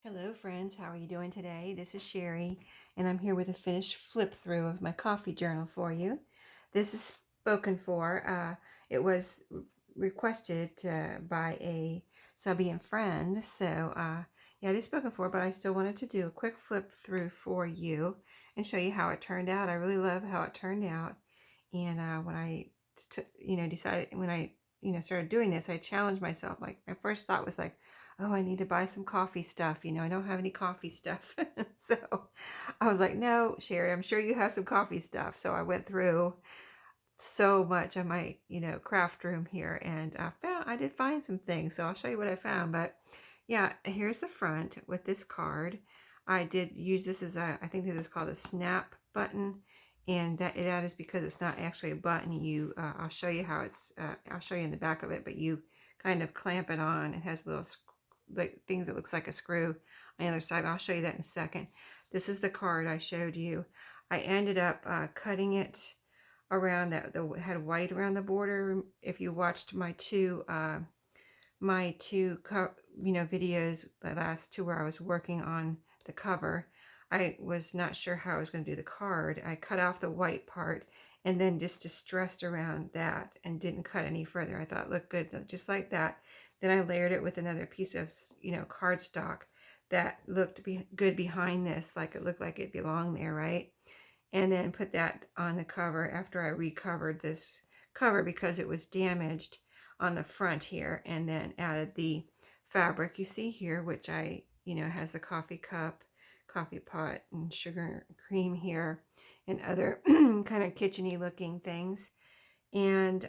Hello friends, how are you doing today? This is Sherry, and I'm here with a finished flip through of my coffee journal for you. This is spoken for. It was requested by a subby and friend, so yeah, it is spoken for, but I still wanted to do a quick flip through for you and show you how it turned out. I really love how it turned out, and when I decided when I started doing this, I challenged myself. Like my first thought was like, oh, I need to buy some coffee stuff. I don't have any coffee stuff. So I was like, no, Sherry, I'm sure you have some coffee stuff. So I went through so much of my, craft room here, and I did find some things. So I'll show you what I found. But yeah, here's the front with this card. I did use this as I think this is called a snap button. And that is because it's not actually a button. I'll show you how I'll show you in the back of it, but you kind of clamp it on. It has little like things that looks like a screw on the other side. I'll show you that in a second. This is the card I showed you. I ended up cutting it around that had white around the border. If you watched my two videos, the last two where I was working on the cover, I was not sure how I was going to do the card. I cut off the white part and then just distressed around that and didn't cut any further. I thought it looked good just like that. Then I layered it with another piece of cardstock that looked good behind this, like it looked like it belonged there, right? And then put that on the cover after I recovered this cover because it was damaged on the front here, and then added the fabric you see here, which has the coffee cup, coffee pot, and sugar and cream here, and other kind of kitchen-y looking things. And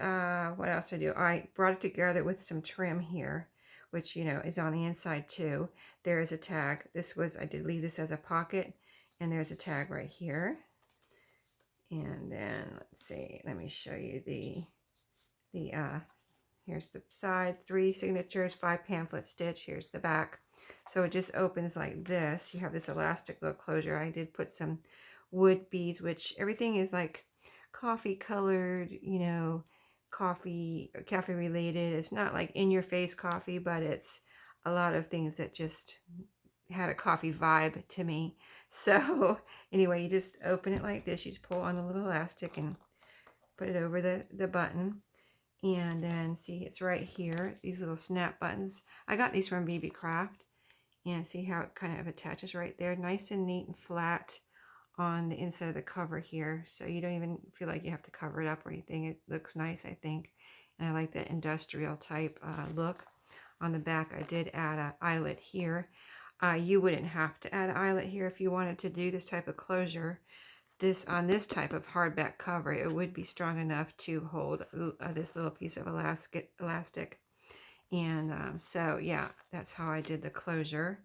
what else did I do? I brought it together with some trim here, which is on the inside too. There is a tag. I did leave this as a pocket, and there's a tag right here. And then let's see, let me show you here's the side, 3 signatures, 5 pamphlet stitch. Here's the back. So it just opens like this. You have this elastic little closure. I did put some wood beads, which everything is like coffee colored, coffee related. It's not like in your face coffee, but it's a lot of things that just had a coffee vibe to me. So anyway, you just open it like this. You just pull on the little elastic and put it over the button. And then see, it's right here, these little snap buttons. I got these from BB Craft. And see how it kind of attaches right there. Nice and neat and flat on the inside of the cover here. So you don't even feel like you have to cover it up or anything. It looks nice, I think. And I like that industrial type look. On the back, I did add an eyelet here. You wouldn't have to add an eyelet here if you wanted to do this type of closure. On this type of hardback cover, it would be strong enough to hold this little piece of elastic. And so yeah, that's how I did the closure.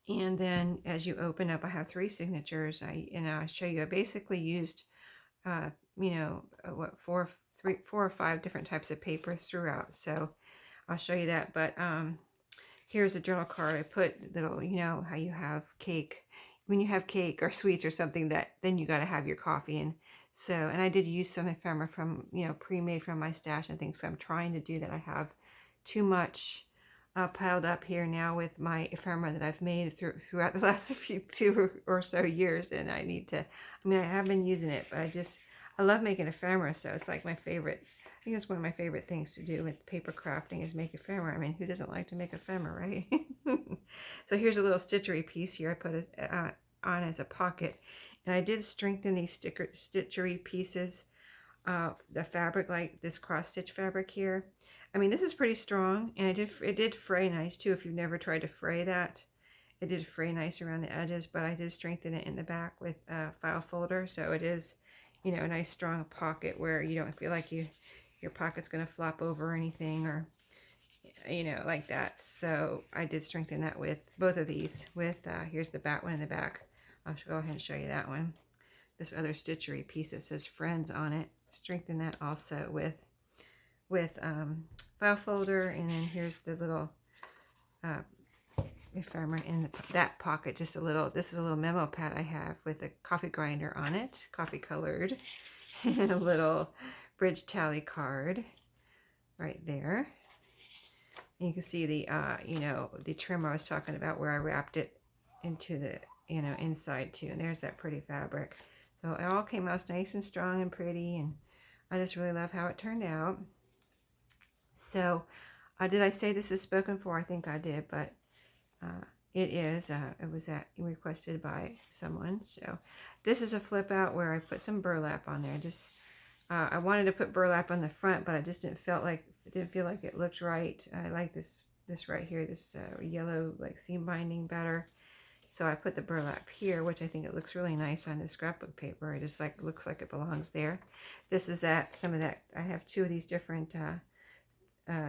And then as you open up, I have 3 signatures. I'll show you. I basically used, 4 or 5 different types of paper throughout. So I'll show you that. But here's a journal card. I put little, how you have cake. When you have cake or sweets or something, then you got to have your coffee. And so, and I did use some ephemera from, pre-made from my stash and things. So I'm trying to do that. I have too much piled up here now with my ephemera that I've made throughout the last 2 or so years. And I need to, I have been using it, but I love making ephemera. So it's like my favorite. I think it's one of my favorite things to do with paper crafting is make ephemera. Who doesn't like to make ephemera, right? So here's a little stitchery piece here I put on as a pocket. And I did strengthen these stitchery pieces, the fabric, like this cross stitch fabric here. This is pretty strong, and it did fray nice too. If you've never tried to fray that, it did fray nice around the edges, but I did strengthen it in the back with a file folder. So it is, a nice strong pocket where you don't feel like your pocket's going to flop over or anything, or like that. So I did strengthen that with both of these with here's the back one in the back. I'll go ahead and show you that one. This other stitchery piece that says friends on it, strengthen that also with file folder. And then here's the little ephemera in that pocket. This is a little memo pad I have with a coffee grinder on it, coffee colored, and a little bridge tally card right there. And you can see the, you know, the trim I was talking about where I wrapped it into the, you know, inside too. And there's that pretty fabric. So it all came out nice and strong and pretty. And I just really love how it turned out. So did I say this is spoken for? I think I did, but it is. It was requested by someone. So this is a flip out where I put some burlap on there. Just I wanted to put burlap on the front, but I just didn't feel like it looked right. I like this right here, this yellow like seam binding better. So I put the burlap here, which I think it looks really nice on this scrapbook paper. It just like looks like it belongs there. This is some of that. I have two of these different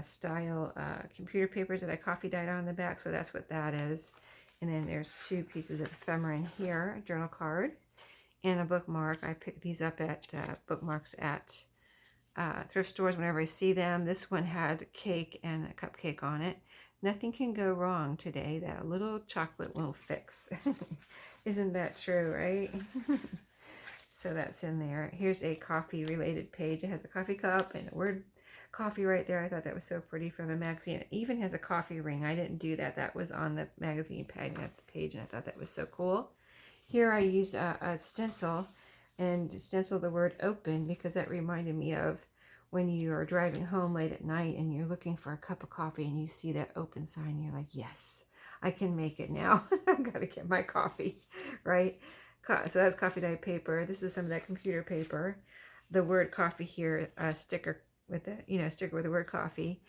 style computer papers that I coffee dyed on the back, so that's what that is. And then there's two pieces of ephemera in here, a journal card and a bookmark. I pick these up at bookmarks at thrift stores whenever I see them. This one had cake and a cupcake on it. Nothing can go wrong today that a little chocolate won't fix. Isn't that true, right? So that's in there. Here's a coffee related page. It has a coffee cup and the word coffee right there. I thought that was so pretty from a magazine. It even has a coffee ring. I didn't do that. That was on the magazine page and I thought that was so cool. Here I used a stencil and stenciled the word open because that reminded me of when you are driving home late at night and you're looking for a cup of coffee and you see that open sign. You're like, yes, I can make it now. I've got to get my coffee, right? So that's coffee dyed paper. This is some of that computer paper. The word coffee here, a sticker with the, sticker with the word coffee.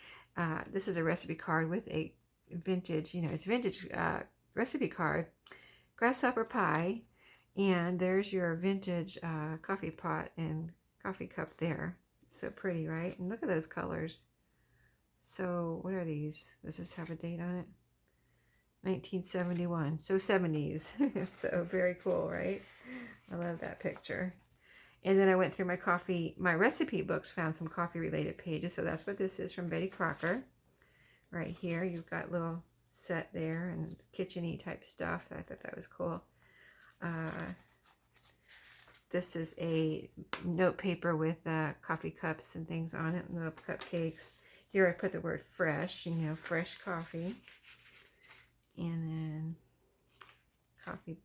This is a recipe card with a vintage, it's vintage recipe card. Grasshopper pie. And there's your vintage coffee pot and coffee cup there. So pretty, right? And look at those colors. So what are these? Does this have a date on it? 1971. So 70s. So very cool, right? I love that picture. And then I went through my recipe books, found some coffee related pages. So that's what this is from Betty Crocker. Right here, you've got little set there and kitchen-y type stuff. I thought that was cool. This is a note paper with coffee cups and things on it, little cupcakes. Here I put the word fresh, fresh coffee. And then coffee.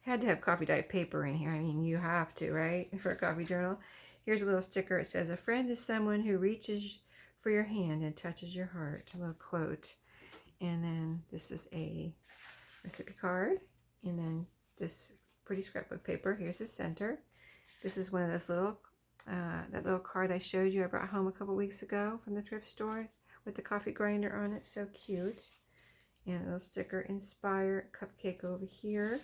Had to have coffee dyed paper in here. I mean, you have to, right? For a coffee journal. Here's a little sticker. It says, a friend is someone who reaches for your hand and touches your heart. A little quote. And then this is a recipe card. And then this pretty scrapbook paper. Here's the center. This is one of those little, that little card I showed you I brought home a couple weeks ago from the thrift store with the coffee grinder on it. So cute. And a little sticker, inspire, cupcake over here.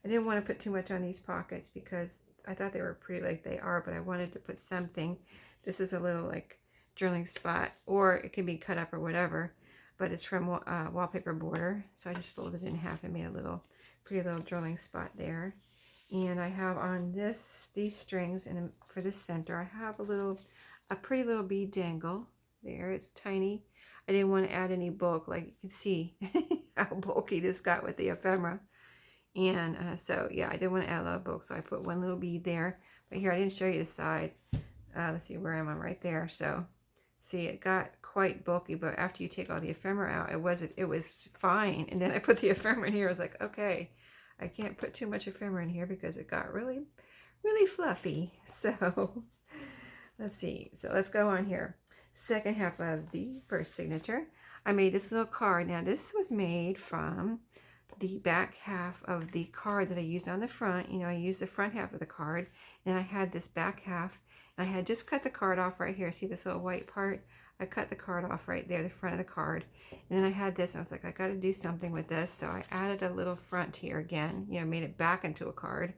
I didn't want to put too much on these pockets because I thought they were pretty like they are, but I wanted to put something. This is a little like journaling spot, or it can be cut up or whatever, but it's from Wallpaper Border. So I just folded it in half and made a pretty little journaling spot there. And I have on these strings, and for the center, I have a pretty little bead dangle there. It's tiny. I didn't want to add any bulk, like you can see how bulky this got with the ephemera. And so, yeah, I didn't want to add a lot of bulk, so I put one little bead there. But here, I didn't show you the side. Let's see, where am I? Right there. So, see, it got quite bulky, but after you take all the ephemera out, it was fine. And then I put the ephemera in here. I was like, okay, I can't put too much ephemera in here because it got really, really fluffy. So, let's see. So, let's go on here. Second half of the first signature. I made this little card. Now, this was made from the back half of the card that I used on the front. I used the front half of the card, and I had this back half, and I had just cut the card off right here. See this little white part? I cut the card off right there, the front of the card. And then I had this, and I was like, I got to do something with this. So I added a little front here again, made it back into a card.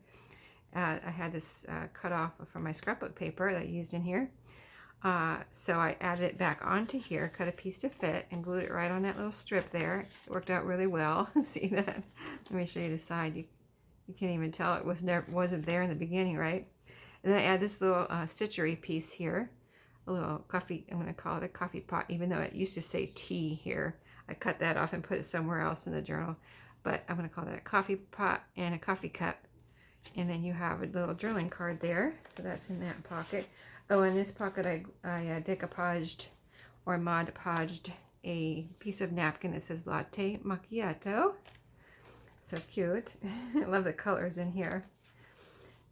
I had this cut off from my scrapbook paper that I used in here. So I added it back onto here, cut a piece to fit, and glued it right on that little strip there. It worked out really well. See that? Let me show you the side. You can't even tell it wasn't there in the beginning, right? And then I add this little stitchery piece here, a little coffee. I'm going to call it a coffee pot, even though it used to say tea here. I cut that off and put it somewhere else in the journal, but I'm going to call that a coffee pot and a coffee cup. And then you have a little journaling card there, so that's in that pocket. Oh, in this pocket I decoupaged or Mod Podged a piece of napkin that says latte macchiato. So cute. I love the colors in here.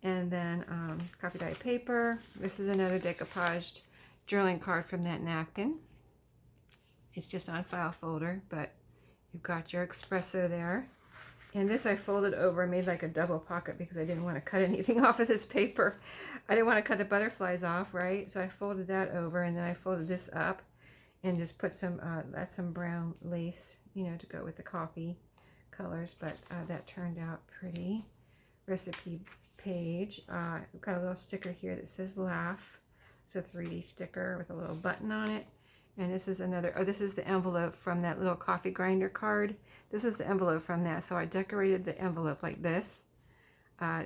And then coffee dye paper. This is another decoupaged journaling card from that napkin. It's just on file folder, but you've got your espresso there. And this I folded over and made like a double pocket because I didn't want to cut anything off of this paper. I didn't want to cut the butterflies off, right? So I folded that over, and then I folded this up and just put some brown lace, you know, to go with the coffee colors. But that turned out pretty. Recipe page. I've got a little sticker here that says laugh. It's a 3D sticker with a little button on it. And this is another, oh, this is the envelope from that little coffee grinder card. This is the envelope from that. So I decorated the envelope like this,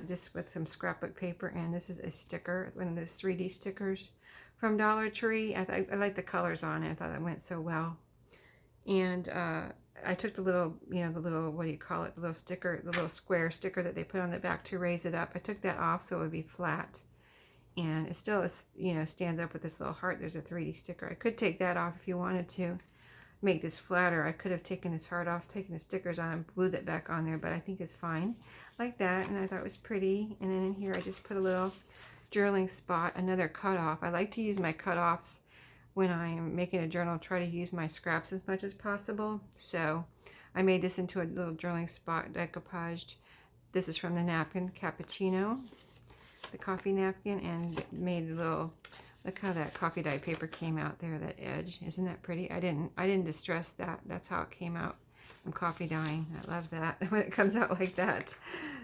just with some scrapbook paper. And this is a sticker, one of those 3D stickers from Dollar Tree. I like the colors on it. I thought that went so well. And I took the little, you know, the little, what do you call it? The little sticker, the little square sticker that they put on the back to raise it up. I took that off so it would be flat. And it still is, you know, stands up with this little heart. There's a 3D sticker. I could take that off if you wanted to make this flatter. I could have taken this heart off, taken the stickers on, and glued it back on there, but I think it's fine like that. And I thought it was pretty. And then in here, I just put a little journaling spot, another cutoff. I like to use my cutoffs when I am making a journal. Try to use my scraps as much as possible. So I made this into a little journaling spot decoupaged. This is from the napkin Cappuccino, the coffee napkin, and made a little, look how that coffee dye paper came out there, that edge. Isn't that pretty? I didn't distress that. That's how it came out from coffee dyeing. I love that when it comes out like that.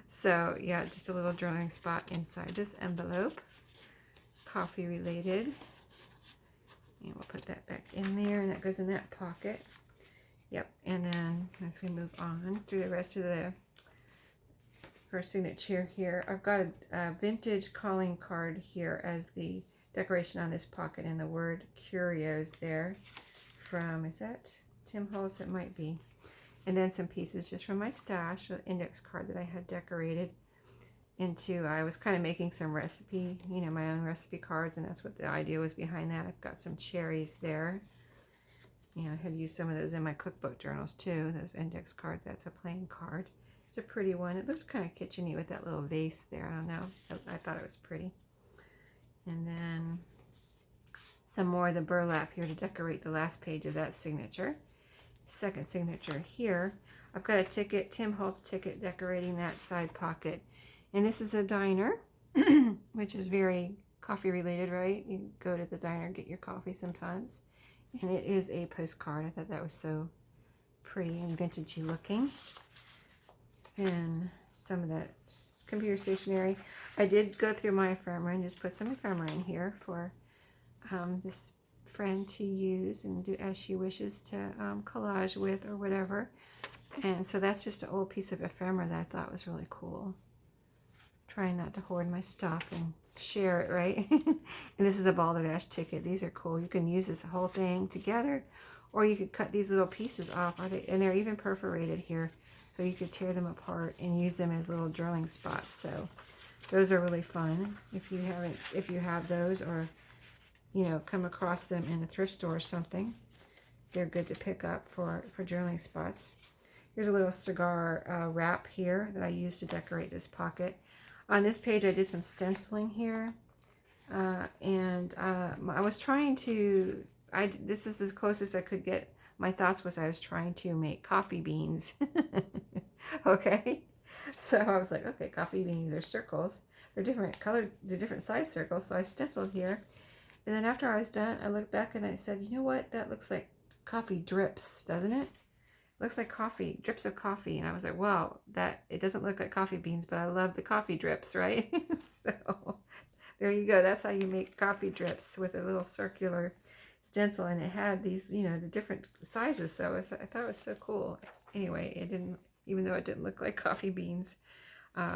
So yeah, just a little journaling spot inside this envelope, coffee related. And we'll put that back in there, and that goes in that pocket. Yep. And then as we move on through the rest of the first signature here, I've got a vintage calling card here as the decoration on this pocket, and the word curios there from, is that Tim Holtz? It might be. And then some pieces just from my stash, an index card that I had decorated into. I was kind of making some recipe, you know, my own recipe cards, and that's what the idea was behind that. I've got some cherries there. Yeah, I had used some of those in my cookbook journals too, those index cards. That's a plain card. It's a pretty one. It looked kind of kitcheny with that little vase there. I don't know. I thought it was pretty. And then some more of the burlap here to decorate the last page of that signature. Second signature here, I've got a ticket, Tim Holtz ticket, decorating that side pocket. And this is a diner, which is very coffee related, right? You go to the diner, get your coffee sometimes. And it is a postcard. I thought that was so pretty and vintagey looking. And some of that computer stationery. I did go through my ephemera and just put some ephemera in here for this friend to use and do as she wishes to collage with or whatever. And so that's just an old piece of ephemera that I thought was really cool. Trying not to hoard my stuff and share it, right? And this is a balderdash ticket. These are cool. You can use this whole thing together, or you could cut these little pieces off. And they're even perforated here, so you could tear them apart and use them as little journaling spots. So those are really fun if you have those, or you know, come across them in a thrift store or something. They're good to pick up for journaling spots. Here's a little cigar wrap here that I used to decorate this pocket. On this page, I did some stenciling here, and I was trying to, this is the closest I could get. My thoughts was I was trying to make coffee beans. Okay, so I was like, okay, coffee beans are circles. They're different colored, they're different size circles, so I stenciled here. And then after I was done, I looked back and I said, you know what, that looks like coffee drips, doesn't it? Looks like coffee, drips of coffee. And I was like, wow, it doesn't look like coffee beans, but I love the coffee drips, right? So there you go. That's how you make coffee drips, with a little circular stencil. And it had these, you know, the different sizes. So I thought it was so cool. Anyway, it didn't, even though it didn't look like coffee beans.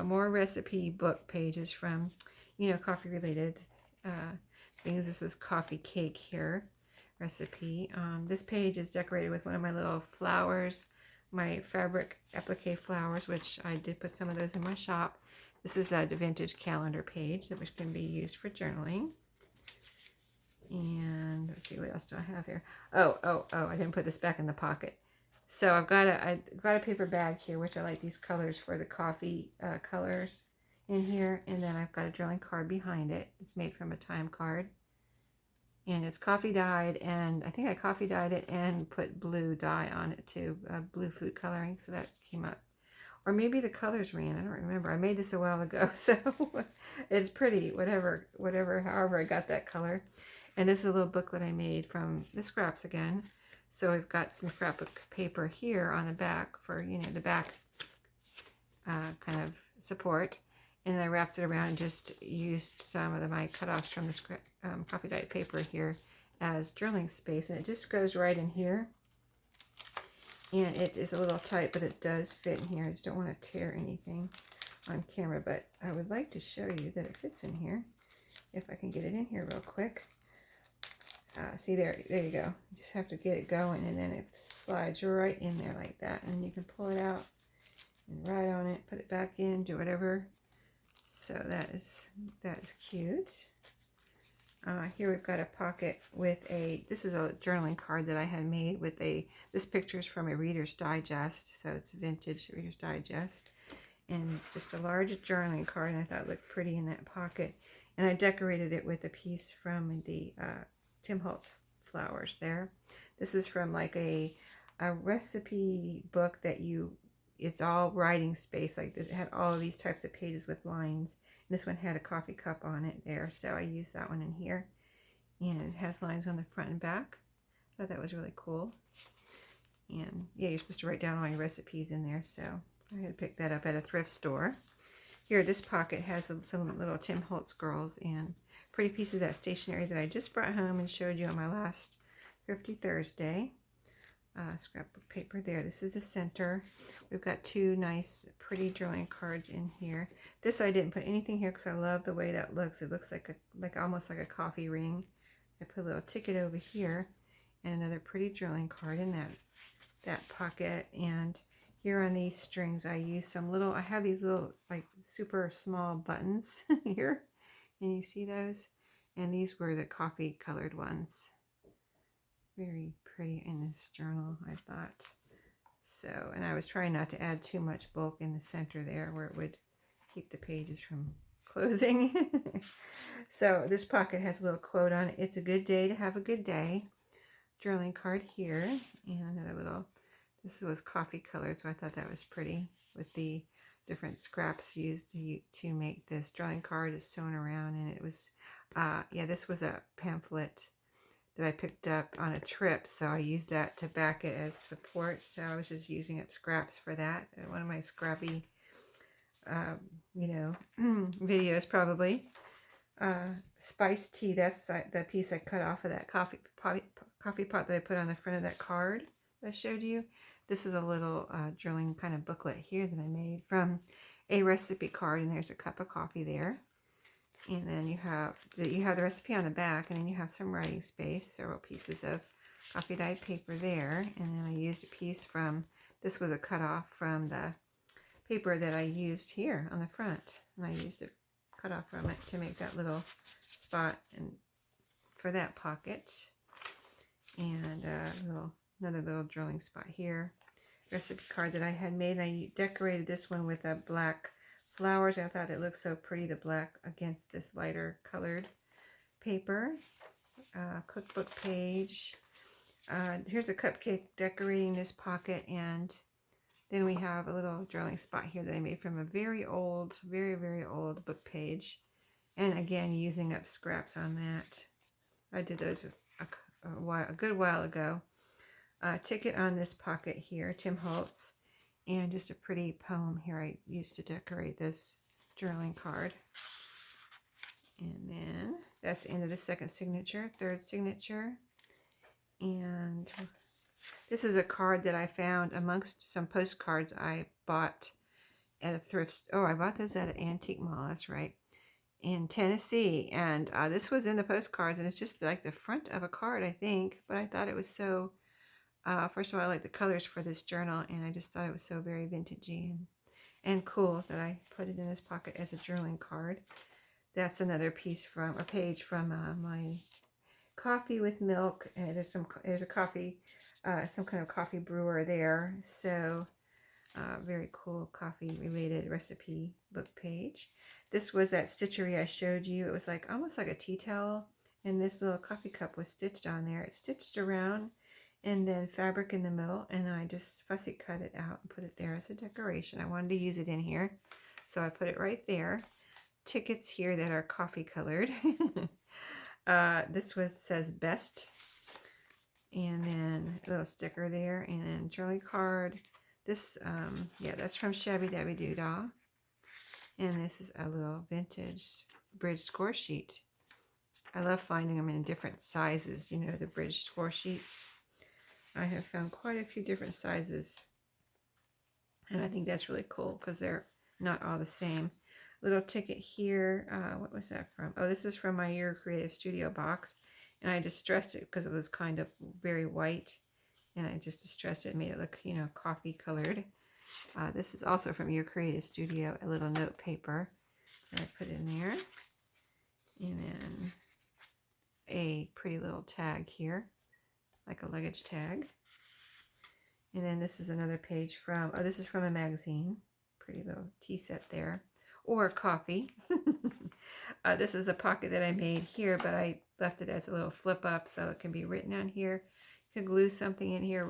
More recipe book pages from, you know, coffee related things. This is coffee cake here. Recipe. This page is decorated with one of my little flowers, my fabric applique flowers, which I did put some of those in my shop. This is a vintage calendar page that which can be used for journaling. And let's see, what else do I have here? Oh, I didn't put this back in the pocket. So I've got a paper bag here, which I like these colors for the coffee colors in here. And then I've got a drawing card behind it. It's made from a time card. And it's coffee dyed, and I think I coffee dyed it and put blue dye on it too, blue food coloring, so that came up. Or maybe the colors ran, I don't remember. I made this a while ago, so it's pretty, however I got that color. And this is a little booklet I made from the scraps again. So we've got some scrapbook paper here on the back for, you know, the back kind of support. And I wrapped it around and just used some of my cutoffs from the coffee dyed paper here as journaling space. And it just goes right in here. And it is a little tight, but it does fit in here. I just don't want to tear anything on camera, but I would like to show you that it fits in here. If I can get it in here real quick. See, there you go. You just have to get it going, and then it slides right in there like that. And you can pull it out and write on it, put it back in, do whatever. So that is cute. Here we've got a pocket with this is a journaling card that I had made with this picture is from a Reader's Digest, so it's a vintage Reader's Digest, and just a large journaling card, and I thought it looked pretty in that pocket. And I decorated it with a piece from the Tim Holtz flowers there. This is from like a recipe book that it's all writing space like this. It had all of these types of pages with lines. This one had a coffee cup on it there, so I used that one in here. And it has lines on the front and back. I thought that was really cool. And yeah, you're supposed to write down all your recipes in there, so I had picked that up at a thrift store. Here, this pocket has some little Tim Holtz girls and pretty piece of that stationery that I just brought home and showed you on my last Thrifty Thursday. Scrapbook paper there. This is the center. We've got two nice pretty drawing cards in here. This I didn't put anything here because I love the way that looks. It looks like almost like a coffee ring. I put a little ticket over here and another pretty drawing card in that pocket. And here on these strings I use I have these little like super small buttons here, and you see those, and these were the coffee colored ones. Very pretty in this journal, I thought. So, and I was trying not to add too much bulk in the center there where it would keep the pages from closing. So this pocket has a little quote on it. It's a good day to have a good day. Journaling card here, and another little, this was coffee colored, so I thought that was pretty with the different scraps used to make this. Journaling card is sewn around, and it was, yeah, this was a pamphlet that I picked up on a trip, so I used that to back it as support. So I was just using up scraps for that. One of my scrappy, you know, videos probably. Spiced tea, that's the piece I cut off of that coffee pot that I put on the front of that card that I showed you. This is a little journaling kind of booklet here that I made from a recipe card, and there's a cup of coffee there. And then you have the recipe on the back, and then you have some writing space, several pieces of coffee dyed paper there. And then I used a piece from, this was a cutoff from the paper that I used here on the front. And I used a cutoff from it to make that little spot and for that pocket. And another little drawing spot here. Recipe card that I had made. And I decorated this one with a black flowers. I thought it looked so pretty, the black against this lighter colored paper. Cookbook page. Here's a cupcake decorating this pocket, and then we have a little journaling spot here that I made from a very old, very, very old book page. And again, using up scraps on that. I did those a good while ago. Ticket on this pocket here, Tim Holtz. And just a pretty poem here I used to decorate this journaling card. And then that's the end of the second signature, third signature. And this is a card that I found amongst some postcards I bought at a thrift store. Oh, I bought this at an antique mall, that's right, in Tennessee. And this was in the postcards, and it's just like the front of a card, I think. But I thought it was so... first of all, I like the colors for this journal, and I just thought it was so very vintagey and cool that I put it in this pocket as a journaling card. That's another piece from a page from my coffee with milk, and there's a coffee, some kind of coffee brewer there. So very cool coffee related recipe book page. This was that stitchery I showed you. It was like almost like a tea towel, and this little coffee cup was stitched on there. It's stitched around and then fabric in the middle, and I just fussy cut it out and put it there as a decoration. I wanted to use it in here, so I put it right there. Tickets here that are coffee colored. This says best, and then a little sticker there, and then journaling card. This, yeah, that's from Shabby Dabby Doodah. And this is a little vintage bridge score sheet. I love finding them in different sizes, you know, the bridge score sheets. I have found quite a few different sizes. And I think that's really cool because they're not all the same. Little ticket here. What was that from? Oh, this is from my Your Creative Studio box. And I distressed it because it was kind of very white. And I just distressed it and made it look, you know, coffee colored. This is also from Your Creative Studio, a little note paper that I put in there. And then a pretty little tag here, like a luggage tag. And then this is another page from, oh, this is from a magazine. Pretty little tea set there. Or coffee. This is a pocket that I made here, but I left it as a little flip up so it can be written on here. You could glue something in here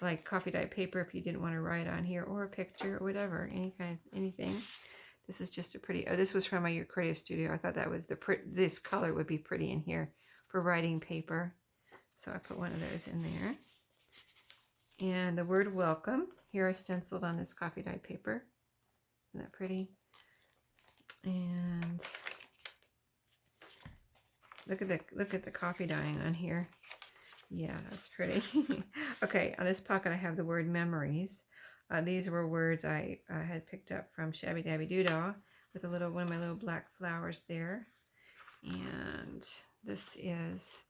like coffee dyed paper if you didn't want to write on here, or a picture or whatever, anything. This is just a pretty, oh, this was from my Creative Studio. I thought that was this color would be pretty in here for writing paper. So I put one of those in there. And the word welcome here is stenciled on this coffee dyed paper. Isn't that pretty? And look at the coffee dyeing on here. Yeah, that's pretty. Okay, on this pocket I have the word memories. These were words I had picked up from Shabby Dabby Doodah with one of my little black flowers there. And this is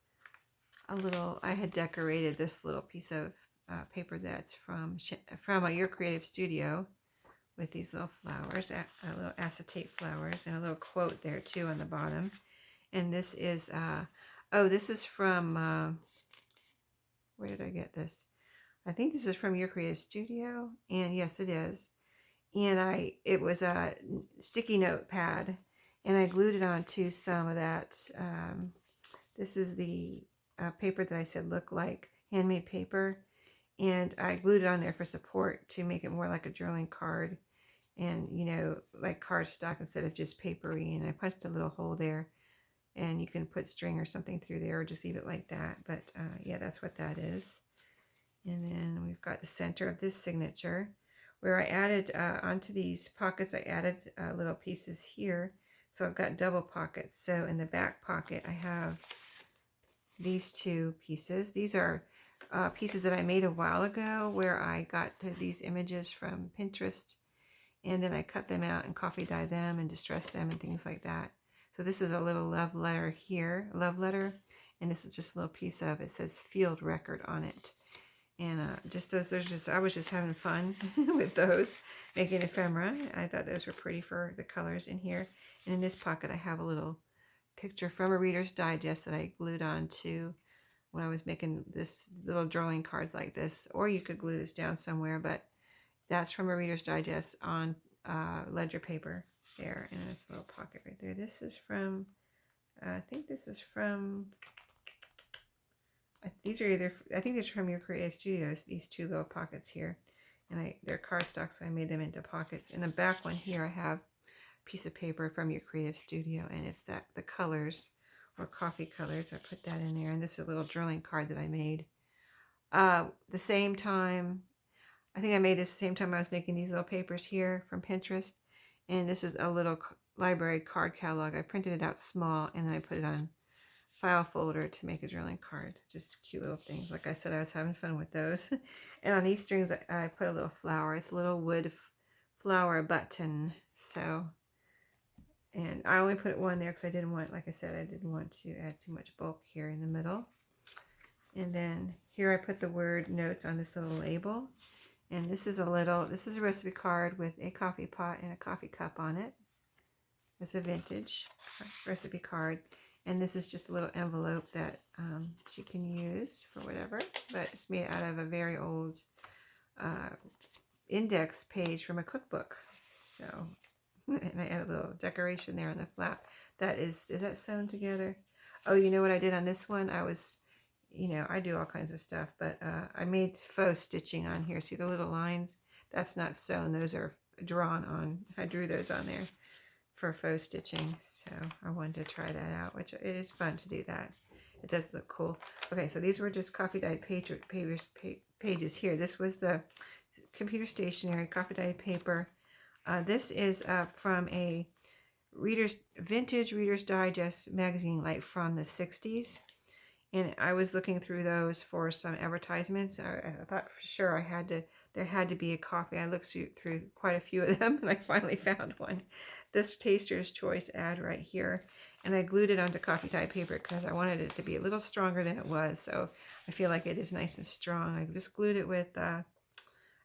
a little, I had decorated this little piece of paper that's from Your Creative Studio with these little flowers, little acetate flowers, and a little quote there too on the bottom. And this is, oh, this is from, where did I get this? I think this is from Your Creative Studio, and yes, it is. And it was a sticky note pad, and I glued it onto some of that. This is the paper that I said looked like handmade paper, and I glued it on there for support to make it more like a journaling card, and you know, like cardstock instead of just papery. And I punched a little hole there, and you can put string or something through there, or just leave it like that. But yeah, that's what that is. And then we've got the center of this signature, where I added onto these pockets, I added little pieces here. So I've got double pockets. So in the back pocket, I have these two pieces. These are pieces that I made a while ago, where I got these images from Pinterest, and then I cut them out and coffee dye them and distress them and things like that. So this is a little love letter here, and this is just a little piece of, it says field record on it. And just those, I was just having fun with those, making ephemera. I thought those were pretty for the colors in here. And in this pocket, I have a little picture from a Reader's Digest that I glued onto when I was making this little drawing cards like this. Or you could glue this down somewhere, but that's from a Reader's Digest on ledger paper there. And it's a little pocket right there. This is from, I think this is from, I think these are from Your Creative Studios, these two little pockets here. And they're cardstock, so I made them into pockets. In the back one here, I have a piece of paper from Your Creative Studio, and it's the colors, or coffee colors. I put that in there. And this is a little journaling card that I made. The same time, I think I made this the same time I was making these little papers here from Pinterest. And this is a little library card catalog. I printed it out small, and then I put it on file folder to make a journaling card. Just cute little things. Like I said, I was having fun with those. And on these strings, I put a little flower. It's a little wood flower button. So, and I only put one there because I didn't want, like I said, I didn't want to add too much bulk here in the middle. And then here I put the word notes on this little label. And this is a recipe card with a coffee pot and a coffee cup on it. It's a vintage recipe card. And this is just a little envelope that she can use for whatever, but it's made out of a very old index page from a cookbook. So, and I added a little decoration there on the flap. That is that sewn together? Oh, you know what I did on this one? I was, I do all kinds of stuff, but I made faux stitching on here. See the little lines? That's not sewn. Those are drawn on. I drew those on there for faux stitching. So I wanted to try that out, which it is fun to do that. It does look cool. Okay, so these were just coffee dyed pages here. This was the computer stationery coffee dyed paper. This is from a vintage Reader's Digest magazine, like from the 60s. And I was looking through those for some advertisements. I thought for sure there had to be a coffee. I looked through quite a few of them, and I finally found one. This Taster's Choice ad right here. And I glued it onto coffee dyed paper because I wanted it to be a little stronger than it was. So I feel like it is nice and strong. I just glued it with, I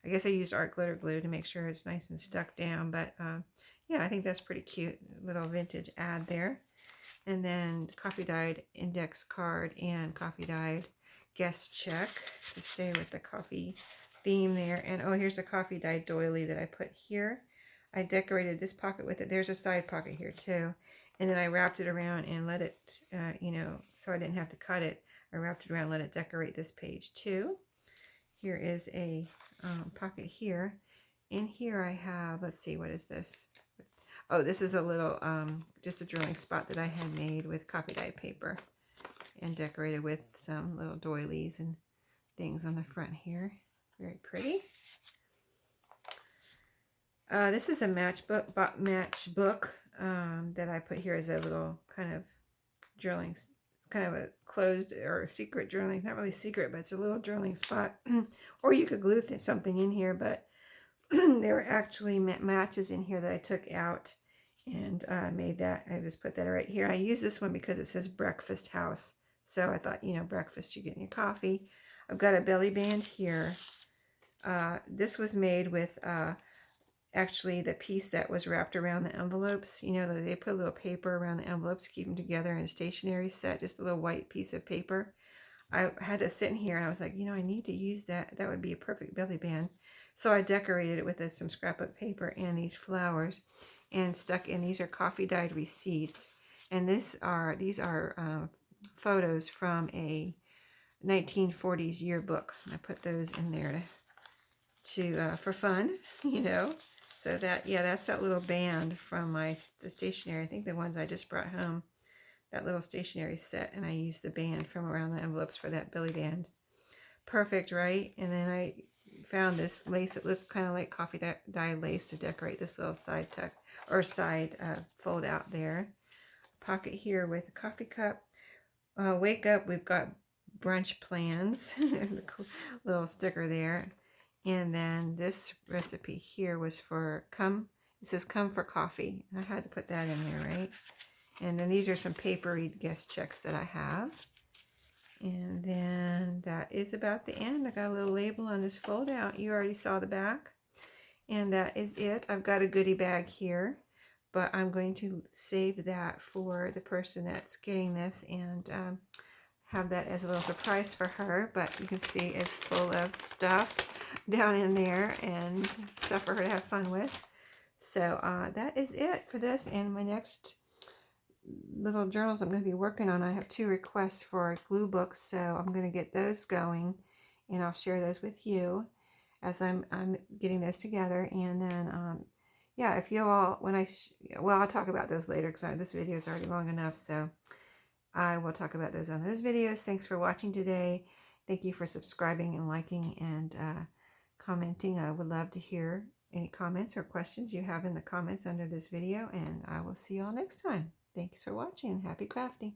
guess I used art glitter glue to make sure it's nice and stuck down. But yeah, I think that's pretty cute. Little vintage ad there. And then coffee dyed index card and coffee dyed guest check to stay with the coffee theme there. And oh, here's a coffee dyed doily that I put here. I decorated this pocket with it. There's a side pocket here too. And then I wrapped it around and let it, so I didn't have to cut it. I wrapped it around and let it decorate this page too. Here is a pocket here. In here I have, let's see, what is this? Oh, this is a little, just a drilling spot that I had made with coffee dyed paper and decorated with some little doilies and things on the front here. Very pretty. This is a matchbook that I put here as a little kind of drilling. It's kind of a closed or secret drilling. Not really secret, but it's a little drilling spot. Or you could glue something in here, but there were actually matches in here that I took out and made that. I just put that right here. I use this one because it says breakfast house. So I thought, breakfast, you get your coffee. I've got a belly band here. This was made with actually the piece that was wrapped around the envelopes. They put a little paper around the envelopes to keep them together in a stationery set, just a little white piece of paper. I had to sit in here and I was like, I need to use that. That would be a perfect belly band. So I decorated it with some scrapbook paper and these flowers and stuck in. These are coffee dyed receipts. And these are photos from a 1940s yearbook. I put those in there to for fun, So that's that little band from the stationery. I think the ones I just brought home, that little stationery set, and I used the band from around the envelopes for that belly band. Perfect, right? And then I found this lace. It looked kind of like coffee dyed lace to decorate this little side tuck or side fold out there. Pocket here with a coffee cup. Wake up, we've got brunch plans. Little sticker there. And then this recipe here was for it says come for coffee. I had to put that in there, right? And then these are some papery guest checks that I have. And then that is about the end. I got a little label on this fold out. You already saw the back. And that is it. I've got a goodie bag here, but I'm going to save that for the person that's getting this and have that as a little surprise for her. But you can see it's full of stuff down in there and stuff for her to have fun with. So that is it for this. And my next little journals I'm going to be working on, I have 2 requests for glue books, so I'm going to get those going and I'll share those with you as I'm getting those together. And then yeah, if you all, I'll talk about those later because this video is already long enough, so I will talk about those on those videos. Thanks for watching today. Thank you for subscribing and liking and commenting. I would love to hear any comments or questions you have in the comments under this video, and I will see you all next time. Thanks for watching. Happy crafting.